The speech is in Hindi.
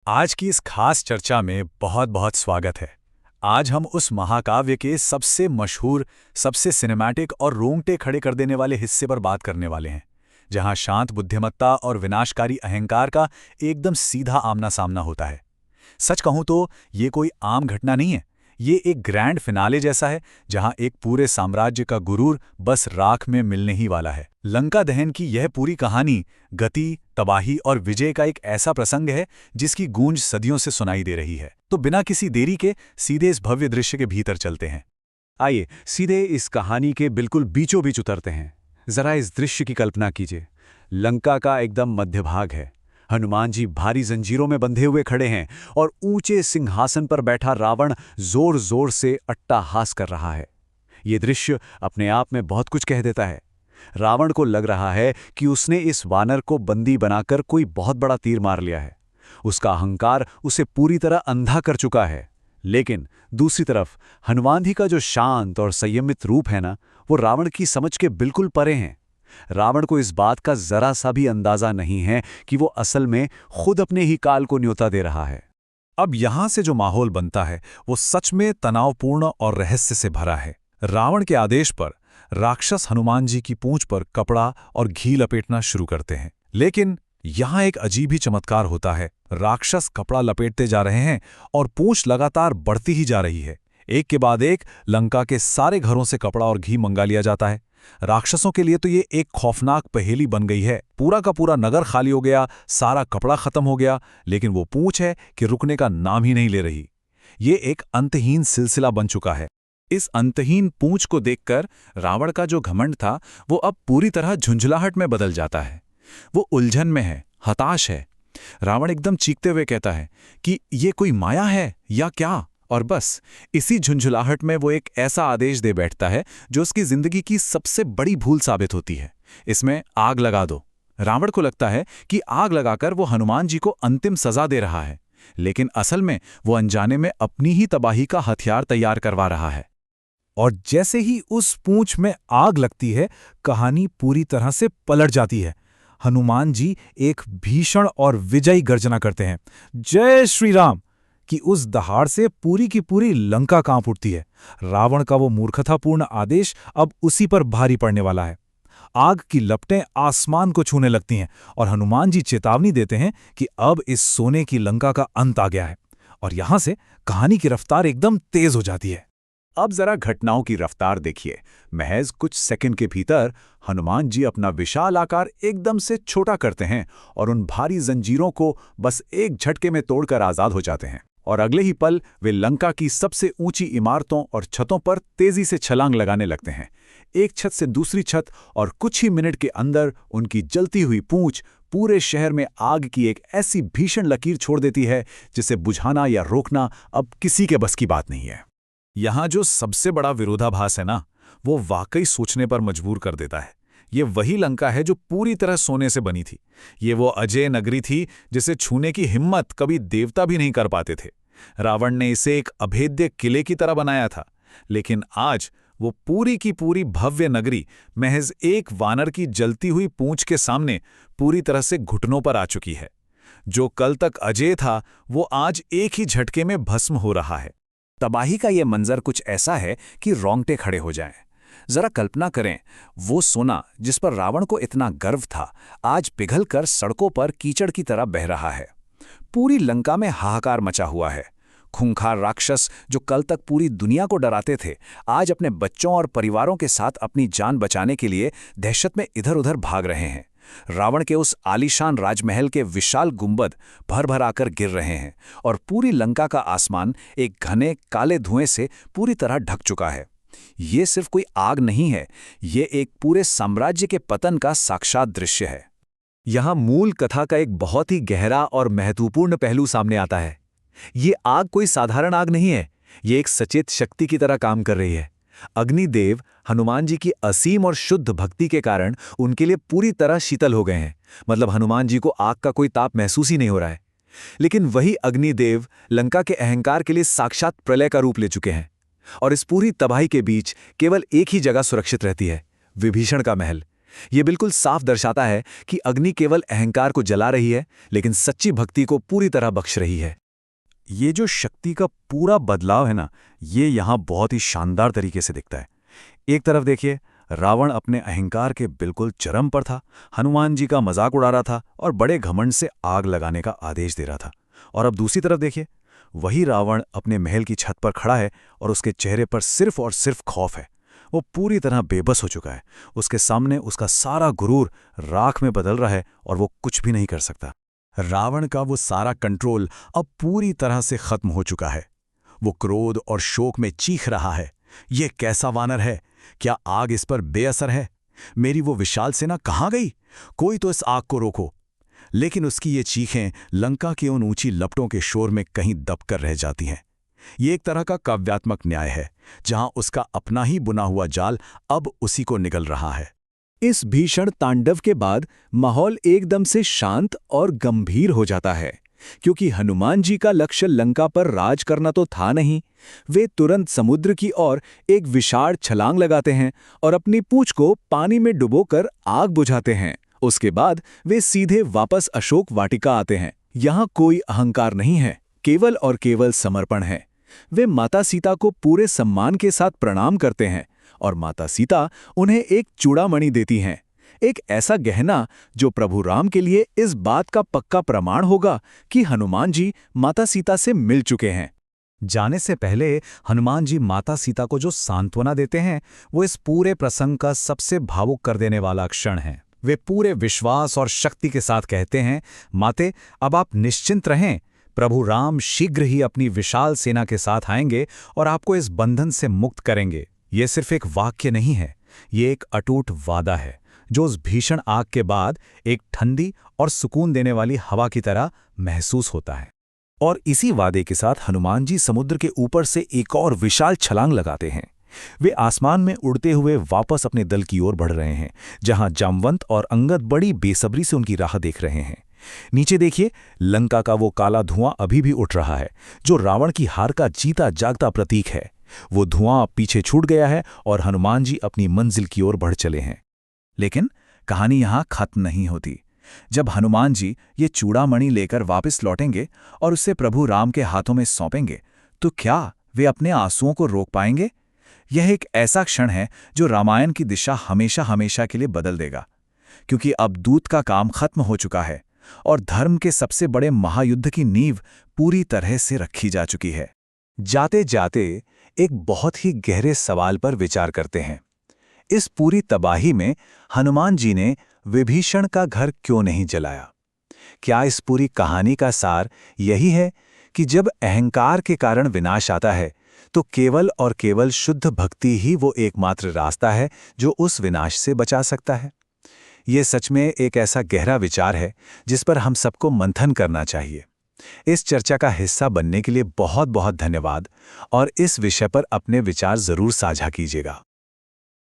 आज की इस खास चर्चा में बहुत बहुत स्वागत है। आज हम उस महाकाव्य के सबसे मशहूर, सबसे सिनेमैटिक और रोंगटे खड़े कर देने वाले हिस्से पर बात करने वाले हैं, जहां शांत बुद्धिमत्ता और विनाशकारी अहंकार का एकदम सीधा आमना सामना होता है। सच कहूं तो ये कोई आम घटना नहीं है। ये एक ग्रैंड फिनाले जैसा है, जहां एक पूरे साम्राज्य का गुरूर बस राख में मिलने ही वाला है। लंका दहन की यह पूरी कहानी गति, तबाही और विजय का एक ऐसा प्रसंग है जिसकी गूंज सदियों से सुनाई दे रही है। तो बिना किसी देरी के सीधे इस भव्य दृश्य के भीतर चलते हैं। आइए सीधे इस कहानी के बिल्कुल बीचों बीच उतरते हैं। जरा इस दृश्य की कल्पना कीजिए। लंका का एकदम मध्य भाग है। हनुमान जी भारी जंजीरों में बंधे हुए खड़े हैं और ऊंचे सिंहासन पर बैठा रावण जोर जोर से अट्टहास कर रहा है। ये दृश्य अपने आप में बहुत कुछ कह देता है। रावण को लग रहा है कि उसने इस वानर को बंदी बनाकर कोई बहुत बड़ा तीर मार लिया है। उसका अहंकार उसे पूरी तरह अंधा कर चुका है। लेकिन दूसरी तरफ हनुमान जी का जो शांत और संयमित रूप है ना, वो रावण की समझ के बिल्कुल परे हैं। रावण को इस बात का जरा सा भी अंदाजा नहीं है कि वो असल में खुद अपने ही काल को न्योता दे रहा है। अब यहां से जो माहौल बनता है वो सच में तनावपूर्ण और रहस्य से भरा है। रावण के आदेश पर राक्षस हनुमान जी की पूंछ पर कपड़ा और घी लपेटना शुरू करते हैं। लेकिन यहां एक अजीब ही चमत्कार होता है। राक्षस कपड़ा लपेटते जा रहे हैं और पूंछ लगातार बढ़ती ही जा रही है। एक के बाद एक लंका के सारे घरों से कपड़ा और घी मंगा लिया जाता है। राक्षसों के लिए तो ये एक खौफनाक पहेली बन गई है। पूरा का पूरा नगर खाली हो गया, सारा कपड़ा खत्म हो गया, लेकिन वो पूंछ है कि रुकने का नाम ही नहीं ले रही। ये एक अंतहीन सिलसिला बन चुका है। इस अंतहीन पूंछ को देखकर रावण का जो घमंड था वो अब पूरी तरह झुंझलाहट में बदल जाता है। वो उलझन में है, हताश है। रावण एकदम चीखते हुए कहता है कि ये कोई माया है या क्या। और बस इसी झुंझुलाहट में वो एक ऐसा आदेश दे बैठता है जो उसकी जिंदगी की सबसे बड़ी भूल साबित होती है। इसमें आग लगा दो। रावण को लगता है कि आग लगाकर वो हनुमान जी को अंतिम सजा दे रहा है, लेकिन असल में वो अनजाने में अपनी ही तबाही का हथियार तैयार करवा रहा है। और जैसे ही उस पूंछ में आग लगती है, कहानी पूरी तरह से पलट जाती है। हनुमान जी एक भीषण और विजयी गर्जना करते हैं, जय श्री राम, कि उस दहाड़ से पूरी की पूरी लंका कांप उठती है। रावण का वो मूर्खतापूर्ण आदेश अब उसी पर भारी पड़ने वाला है। आग की लपटें आसमान को छूने लगती हैं और हनुमान जी चेतावनी देते हैं कि अब इस सोने की लंका का अंत आ गया है। और यहां से कहानी की रफ्तार एकदम तेज हो जाती है। अब जरा घटनाओं की रफ्तार देखिए। महज कुछ सेकंड के भीतर हनुमान जी अपना विशाल आकार एकदम से छोटा करते हैं और उन भारी जंजीरों को बस एक झटके में तोड़कर आजाद हो जाते हैं। और अगले ही पल वे लंका की सबसे ऊंची इमारतों और छतों पर तेजी से छलांग लगाने लगते हैं। एक छत से दूसरी छत, और कुछ ही मिनट के अंदर उनकी जलती हुई पूंछ पूरे शहर में आग की एक ऐसी भीषण लकीर छोड़ देती है जिसे बुझाना या रोकना अब किसी के बस की बात नहीं है। यहां जो सबसे बड़ा विरोधाभास है ना, वो वाकई सोचने पर मजबूर कर देता है। ये वही लंका है जो पूरी तरह सोने से बनी थी। ये वो अजय नगरी थी जिसे छूने की हिम्मत कभी देवता भी नहीं कर पाते थे। रावण ने इसे एक अभेद्य किले की तरह बनाया था, लेकिन आज वो पूरी की पूरी भव्य नगरी महज एक वानर की जलती हुई पूंछ के सामने पूरी तरह से घुटनों पर आ चुकी है। जो कल तक अजय था वो आज एक ही झटके में भस्म हो रहा है। तबाही का ये मंजर कुछ ऐसा है कि रोंगटे खड़े हो जाएं। जरा कल्पना करें, वो सोना जिस पर रावण को इतना गर्व था आज पिघलकर सड़कों पर कीचड़ की तरह बह रहा है। पूरी लंका में हाहाकार मचा हुआ है। खूंखार राक्षस जो कल तक पूरी दुनिया को डराते थे, आज अपने बच्चों और परिवारों के साथ अपनी जान बचाने के लिए दहशत में इधर-उधर भाग रहे हैं। रावण के उस आलीशान राजमहल के विशाल गुंबद भर भर आकर गिर रहे हैं और पूरी लंका का आसमान एक घने काले धुएं से पूरी तरह ढक चुका है। ये सिर्फ कोई आग नहीं है, ये एक पूरे साम्राज्य के पतन का साक्षात दृश्य है। यहाँ मूल कथा का एक बहुत ही गहरा और महत्वपूर्ण पहलू सामने आता है। ये आग कोई साधारण आग नहीं है, ये एक सचेत शक्ति की तरह काम कर रही है। अग्निदेव हनुमान जी की असीम और शुद्ध भक्ति के कारण उनके लिए पूरी तरह शीतल हो गए हैं। मतलब हनुमान जी को आग का कोई ताप महसूस ही नहीं हो रहा है। लेकिन वही अग्निदेव लंका के अहंकार के लिए साक्षात प्रलय का रूप ले चुके हैं। और इस पूरी तबाही के बीच केवल एक ही जगह सुरक्षित रहती है, विभीषण का महल। ये बिल्कुल साफ दर्शाता है कि अग्नि केवल अहंकार को जला रही है, लेकिन सच्ची भक्ति को पूरी तरह बख्श रही है। ये जो शक्ति का पूरा बदलाव है ना, ये यहाँ बहुत ही शानदार तरीके से दिखता है। एक तरफ देखिए, रावण अपने अहंकार के बिल्कुल चरम पर था, हनुमान जी का मजाक उड़ा रहा था और बड़े घमंड से आग लगाने का आदेश दे रहा था। और अब दूसरी तरफ देखिए, वही रावण अपने महल की छत पर खड़ा है और उसके चेहरे पर सिर्फ और सिर्फ खौफ है। वो पूरी तरह बेबस हो चुका है। उसके सामने उसका सारा गुरूर राख में बदल रहा है और वो कुछ भी नहीं कर सकता। रावण का वो सारा कंट्रोल अब पूरी तरह से खत्म हो चुका है। वो क्रोध और शोक में चीख रहा है, ये कैसा वानर है? क्या आग इस पर बेअसर है? मेरी वो विशाल सेना कहाँ गई? कोई तो इस आग को रोको। लेकिन उसकी ये चीखें लंका की उन ऊंची लपटों के शोर में कहीं दबकर रह जाती हैं। ये एक तरह का काव्यात्मक न्याय है, जहां उसका अपना ही बुना हुआ जाल अब उसी को निगल रहा है। इस भीषण तांडव के बाद माहौल एकदम से शांत और गंभीर हो जाता है, क्योंकि हनुमान जी का लक्ष्य लंका पर राज करना तो था नहीं। वे तुरंत समुद्र की ओर एक विशाल छलांग लगाते हैं और अपनी पूंछ को पानी में डुबोकर आग बुझाते हैं। उसके बाद वे सीधे वापस अशोक वाटिका आते हैं। यहाँ कोई अहंकार नहीं है, केवल और केवल समर्पण है। वे माता सीता को पूरे सम्मान के साथ प्रणाम करते हैं और माता सीता उन्हें एक चूड़ामणि देती हैं, एक ऐसा गहना जो प्रभु राम के लिए इस बात का पक्का प्रमाण होगा कि हनुमान जी माता सीता से मिल चुके हैं। जाने से पहले हनुमान जी माता सीता को जो सांत्वना देते हैं, वो इस पूरे प्रसंग का सबसे भावुक कर देने वाला क्षण है। वे पूरे विश्वास और शक्ति के साथ कहते हैं, माते, अब आप निश्चिंत रहें, प्रभु राम शीघ्र ही अपनी विशाल सेना के साथ आएंगे और आपको इस बंधन से मुक्त करेंगे। ये सिर्फ एक वाक्य नहीं है, ये एक अटूट वादा है, जो उस भीषण आग के बाद एक ठंडी और सुकून देने वाली हवा की तरह महसूस होता है। और इसी वादे के साथ हनुमान जी समुद्र के ऊपर से एक और विशाल छलांग लगाते हैं। वे आसमान में उड़ते हुए वापस अपने दल की ओर बढ़ रहे हैं, जहां जामवंत और अंगद बड़ी बेसब्री से उनकी राह देख रहे हैं। नीचे देखिए, लंका का वो काला धुआं अभी भी उठ रहा है, जो रावण की हार का जीता जागता प्रतीक है। वो धुआं पीछे छूट गया है और हनुमान जी अपनी मंजिल की ओर बढ़ चले हैं। लेकिन कहानी यहाँ खत्म नहीं होती। जब हनुमान जी ये चूड़ामणि लेकर वापस लौटेंगे और उसे प्रभु राम के हाथों में सौंपेंगे, तो क्या वे अपने आंसुओं को रोक पाएंगे? यह एक ऐसा क्षण है जो रामायण की दिशा हमेशा हमेशा के लिए बदल देगा, क्योंकि अब दूत का काम खत्म हो चुका है और धर्म के सबसे बड़े महायुद्ध की नींव पूरी तरह से रखी जा चुकी है। जाते जाते एक बहुत ही गहरे सवाल पर विचार करते हैं। इस पूरी तबाही में हनुमान जी ने विभीषण का घर क्यों नहीं जलाया? क्या इस पूरी कहानी का सार यही है कि जब अहंकार के कारण विनाश आता है, तो केवल और केवल शुद्ध भक्ति ही वो एकमात्र रास्ता है जो उस विनाश से बचा सकता है? ये सच में एक ऐसा गहरा विचार है जिस पर हम सबको मंथन करना चाहिए। इस चर्चा का हिस्सा बनने के लिए बहुत बहुत धन्यवाद और इस विषय पर अपने विचार जरूर साझा कीजिएगा।